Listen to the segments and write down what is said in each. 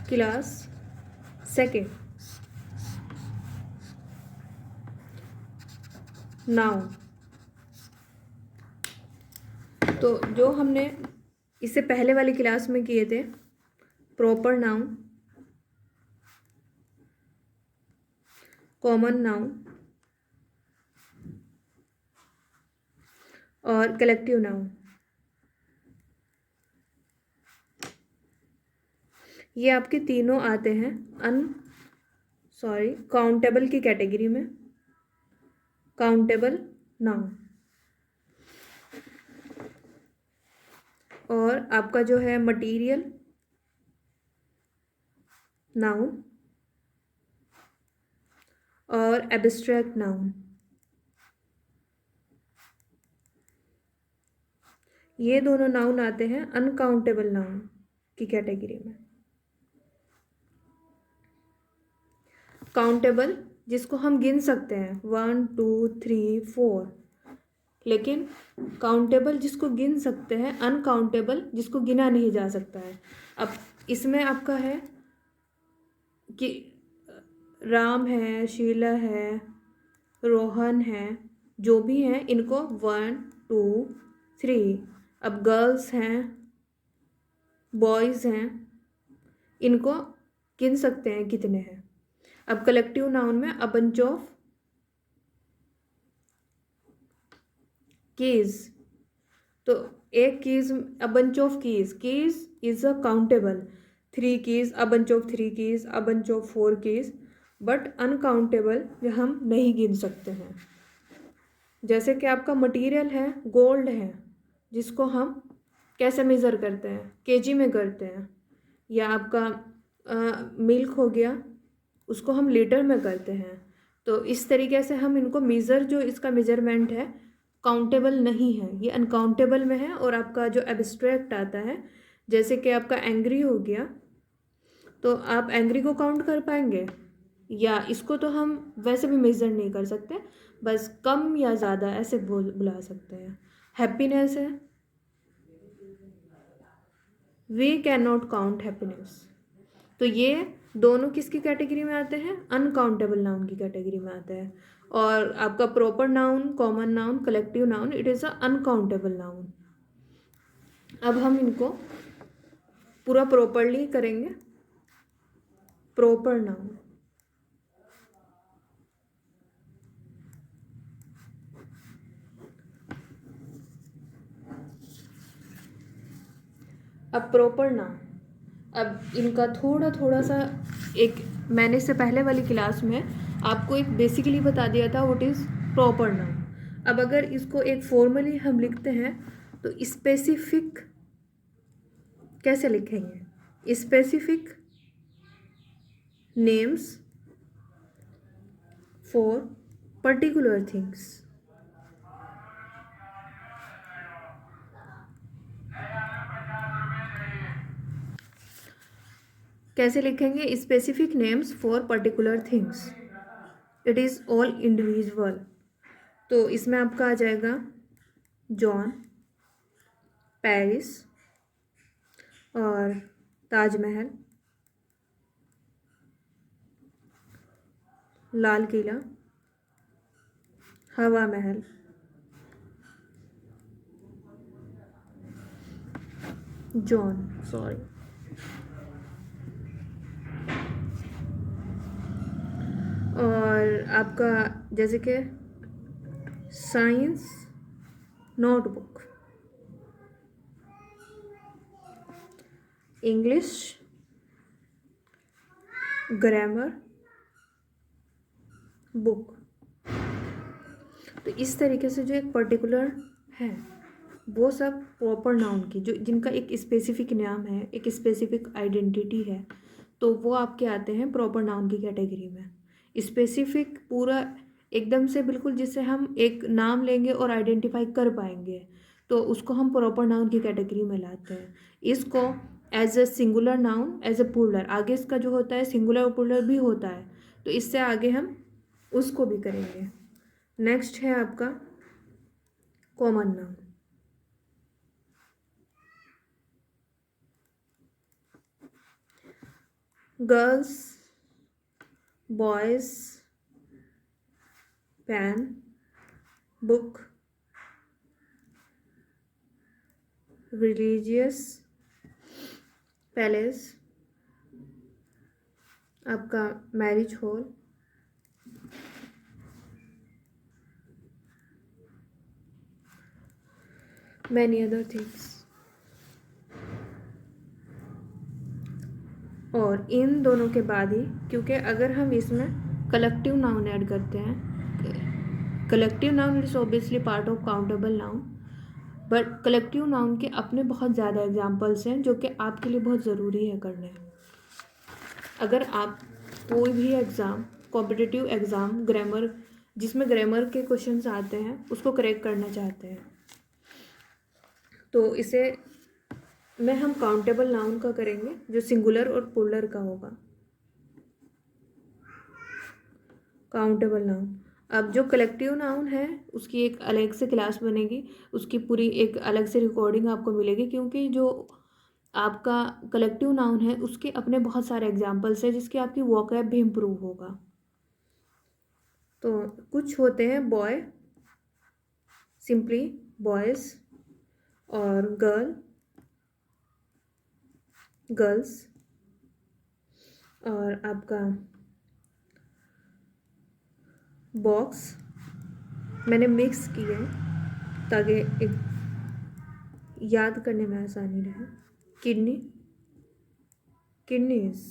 Class second, noun. तो जो हमने इससे पहले वाली क्लास में किए थे, प्रॉपर नाउन, कॉमन नाउन और कलेक्टिव नाउन, ये आपके तीनों आते हैं काउंटेबल की कैटेगरी में, काउंटेबल नाउन। और आपका जो है मटीरियल नाउन और एब्स्ट्रैक्ट नाउन, ये दोनों नाउन आते हैं अनकाउंटेबल नाउन की कैटेगरी में। काउंटेबल जिसको हम गिन सकते हैं 1 2 3 4, लेकिन काउंटेबल जिसको गिन सकते हैं, अनकाउंटेबल जिसको गिना नहीं जा सकता है। अब इसमें आपका है कि राम है, शीला है, रोहन है, जो भी हैं इनको 1 2 3। अब गर्ल्स हैं, बॉयज़ हैं, इनको गिन सकते हैं कितने हैं। अब कलेक्टिव नाउन में अ बंच ऑफ कीज, तो एक keys, a bunch of keys, keys is a countable, 3 keys, a bunch of 3 keys, a bunch of 4 keys, but uncountable जो हम नहीं गिन सकते हैं। जैसे कि आपका मटेरियल है, गोल्ड है, जिसको हम कैसे मेज़र करते हैं, केजी में करते हैं। या आपका मिल्क हो गया, उसको हम लीटर में करते हैं। तो इस तरीके से हम इनको मेज़र, जो इसका मेजरमेंट है काउंटेबल नहीं है, ये अनकाउंटेबल में है। और आपका जो एब्स्ट्रैक्ट आता है, जैसे कि आपका एंग्री हो गया, तो आप एंग्री को काउंट कर पाएंगे? या इसको तो हम वैसे भी मेज़र नहीं कर सकते, बस कम या ज़्यादा ऐसे बुला सकते हैं। हैप्पीनेस है, we can not count happiness. तो ये दोनों किसकी कैटेगरी में आते हैं? अनकाउंटेबल नाउन की कैटेगरी में आते हैं। और आपका proper noun, common noun, collective noun, it is a uncountable noun. अब हम इनको पूरा प्रॉपरली करेंगे। प्रॉपर नाउन, अब प्रॉपर नाउन, अब इनका थोड़ा थोड़ा सा एक, मैंने इससे पहले वाली क्लास में आपको एक बेसिकली बता दिया था व्हाट इज़ प्रॉपर नाउन। अब अगर इसको एक फॉर्मली हम लिखते हैं तो स्पेसिफिक कैसे लिखेंगे? Specific names for particular things. कैसे लिखेंगे? Specific names for particular things, it is all individual. तो इसमें आपका आ जाएगा जॉन, पेरिस और ताजमहल, लाल किला, हवा महल, जॉन, सॉरी, और आपका जैसे कि science notebook, English grammar book. तो इस तरीके से जो एक पर्टिकुलर है, वो सब प्रॉपर नाउन की, जो जिनका एक स्पेसिफिक नाम है, एक स्पेसिफिक आइडेंटिटी है, तो वो आपके आते हैं प्रॉपर नाउन की कैटेगरी में। स्पेसिफिक पूरा एकदम से बिल्कुल, जिससे हम एक नाम लेंगे और आइडेंटिफाई कर पाएंगे, तो उसको हम प्रॉपर नाउन की कैटेगरी में लाते हैं। इसको as a singular noun, as a plural, आगे इसका जो होता है सिंगुलर और पुलर भी होता है, तो इससे आगे हम उसको भी करेंगे। नेक्स्ट है आपका common noun. Girls, boys, pen, book, religious, palace, आपका marriage hall, many other things. और इन दोनों के बाद ही, क्योंकि अगर हम इसमें कलेक्टिव नाउन ऐड करते हैं, collective noun is obviously part of countable noun, but collective noun के अपने बहुत ज़्यादा एग्जाम्पल्स हैं जो कि आपके लिए बहुत ज़रूरी है करने। अगर आप कोई भी एग्ज़ाम, कॉम्पिटिटिव एग्ज़ाम, ग्रामर जिसमें ग्रामर के क्वेश्चंस आते हैं उसको करेक्ट करना चाहते हैं, तो इसे में हम काउंटेबल नाउन का करेंगे जो सिंगुलर और प्लूरल का होगा। Countable noun. अब जो कलेक्टिव नाउन है उसकी एक अलग से क्लास बनेगी, उसकी पूरी एक अलग से रिकॉर्डिंग आपको मिलेगी, क्योंकि जो आपका कलेक्टिव नाउन है उसके अपने बहुत सारे एग्जाम्पल्स हैं जिसके आपकी वोकैब भी इम्प्रूव होगा। तो कुछ होते हैं बॉय, सिंपली बॉयज़, और गर्ल, गर्ल्स, और आपका बॉक्स, मैंने मिक्स किए ताकि एक याद करने में आसानी रहे। किडनी, किडनीज,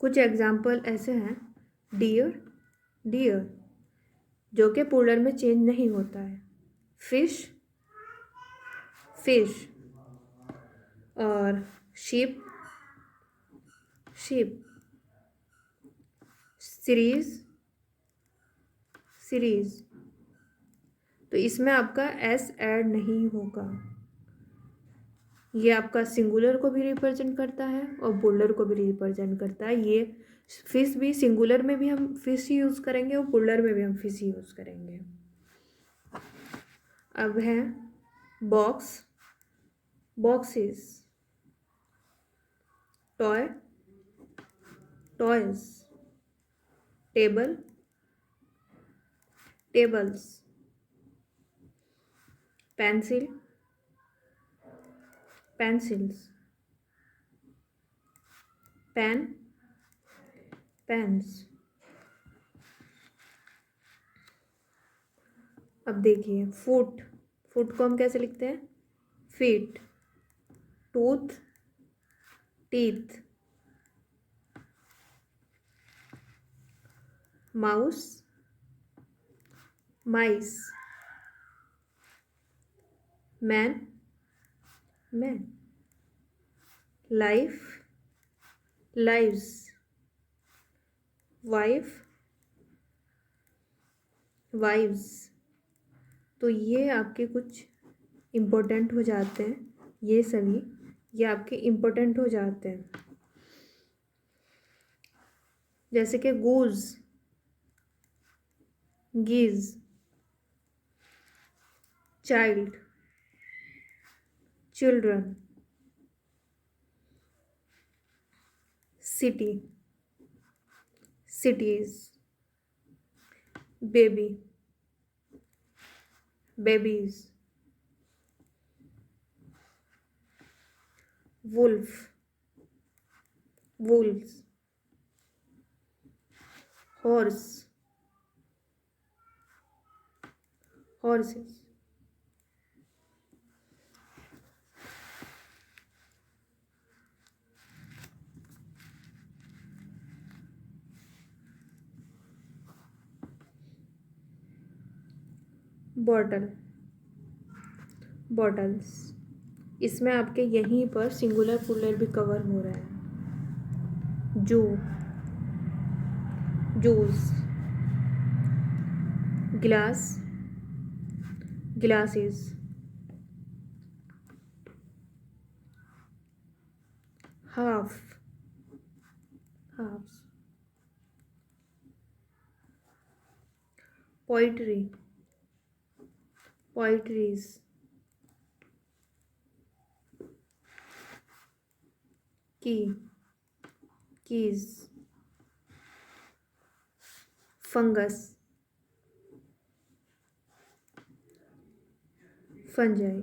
कुछ एग्जाम्पल ऐसे हैं, डियर, डियर जो कि प्लूरल में चेंज नहीं होता है, फिश, फिश, और शिप, शिप, सीरीज, सीरीज। तो इसमें आपका एस ऐड नहीं होगा। ये आपका सिंगुलर को भी रिप्रेजेंट करता है और प्लूरल को भी रिप्रेजेंट करता है। ये फिश भी, सिंगुलर में भी हम फिश यूज़ करेंगे और प्लूरल में भी हम फिश यूज़ करेंगे। अब है box, boxes, toy, toys, table, tables, pencil, pencils, pen, pens. अब देखिए फुट, फुट को हम कैसे लिखते हैं, feet, tooth, teeth, mouse, mice, man, man, life, lives, wife, wives. तो ये आपके कुछ इम्पोर्टेंट हो जाते हैं, ये सभी ये आपके इम्पोर्टेंट हो जाते हैं। जैसे कि goose, geese, child, children, city, cities, baby, babies, wolf, wolfs, horse, horses. Bottle, bottles. इसमें आपके यहीं पर सिंगुलर प्लूरल भी कवर हो रहा है। Zoo, zoos, glass, glasses, half, halfs, poetry, poetries, key, keys, fungus, fungi,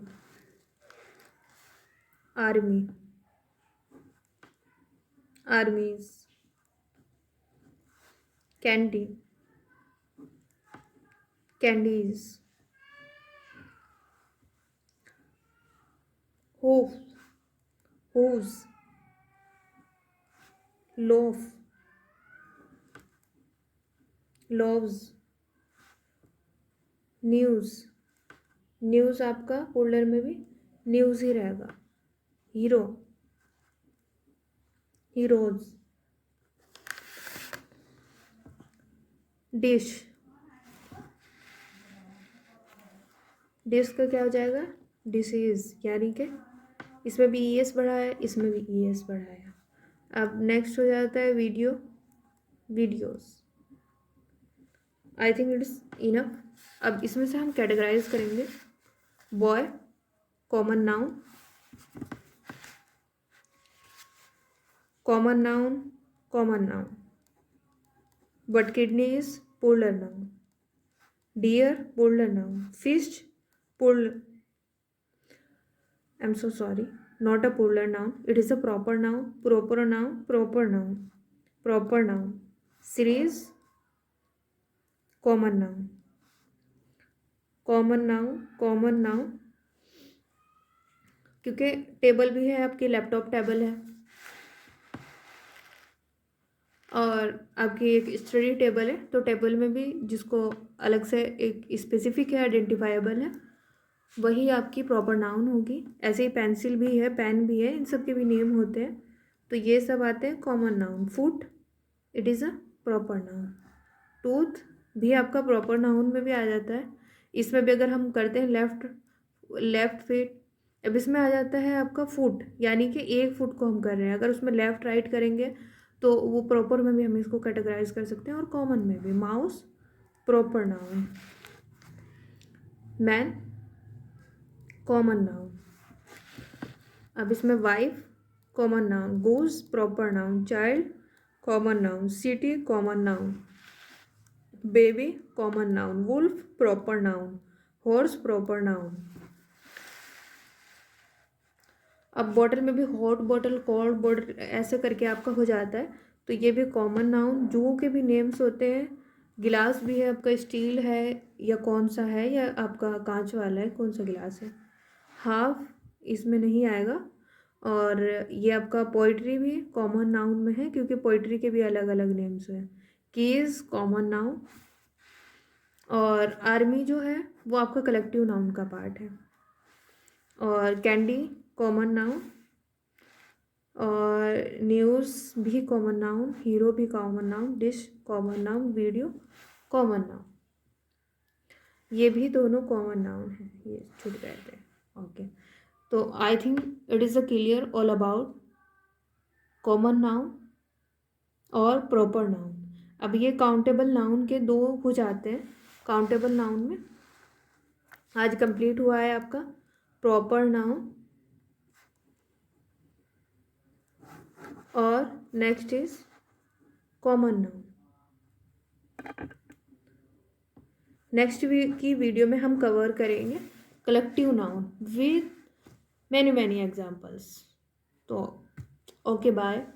army, armies, candy, candies, hoof, hooves, loaf, loaves, news, news आपका plural में भी न्यूज़ ही रहेगा। हीरो, हीरोज, डिश, डिश का क्या हो जाएगा, डिसीज, यानी कि इसमें भी ई एस बढ़ा है, इसमें भी ई एस बढ़ा है। अब नेक्स्ट हो जाता है video, videos. I think it is enough. अब इसमें से हम कैटेगराइज करेंगे। Boy, common noun, common noun, common noun. But kidney is plural noun. Deer, plural noun. Fish, plural, I am so sorry, not a polar noun, it is a proper noun, proper noun, proper noun, proper noun. Series, common noun, common noun, common noun, क्योंकि table भी है, आपकी laptop table है और आपकी एक study table है, तो टेबल में भी जिसको अलग से एक स्पेसिफिक है, आइडेंटिफाइबल है, वही आपकी प्रॉपर नाउन होगी। ऐसे ही पेंसिल भी है, पेन भी है, इन सब के भी नेम होते हैं, तो ये सब आते हैं common noun. Foot, it is a proper noun. Tooth भी आपका प्रॉपर नाउन में भी आ जाता है। इसमें भी अगर हम करते हैं लेफ्ट फीट, अब इसमें आ जाता है आपका फुट, यानी कि एक फुट को हम कर रहे हैं। अगर उसमें लेफ्ट राइट करेंगे तो वो प्रॉपर में भी हम इसको कैटेगराइज कर सकते हैं और कॉमन में भी। Mouse, proper noun. Man, common noun. अब इसमें wife, common noun. Goose, proper noun. Child, common noun. City, common noun. Baby, common noun. Wolf, proper noun. Horse, proper noun. अब बॉटल में भी हॉट बॉटल, कोल्ड बॉटल, ऐसे करके आपका हो जाता है, तो ये भी कॉमन नाउन। जूओं के भी नेम्स होते हैं। गिलास भी है आपका, स्टील है या कौन सा है, या आपका कांच वाला है, कौन सा गिलास है। हाफ इसमें नहीं आएगा। और ये आपका पोइट्री भी कॉमन नाउन में है, क्योंकि पोइट्री के भी अलग अलग नेम्स हैं। Keys, common noun. और आर्मी जो है वो आपका कलेक्टिव नाउन का पार्ट है। और कैंडी, कॉमन नाउन। और न्यूज़ भी कॉमन नाउन। हीरो भी common noun. Dish, common noun. Video, common noun. ये भी दोनों कॉमन नाउन है, ये छूट गए थे। ओके, तो आई think it is a clear all about common noun और प्रॉपर नाउन। अब ये काउंटेबल नाउन के दो हो जाते हैं। काउंटेबल नाउन में आज कंप्लीट हुआ है आपका प्रॉपर नाउन, और next is common noun. Next की वीडियो में हम कवर करेंगे collective noun with many many examples. तो ओके, बाय।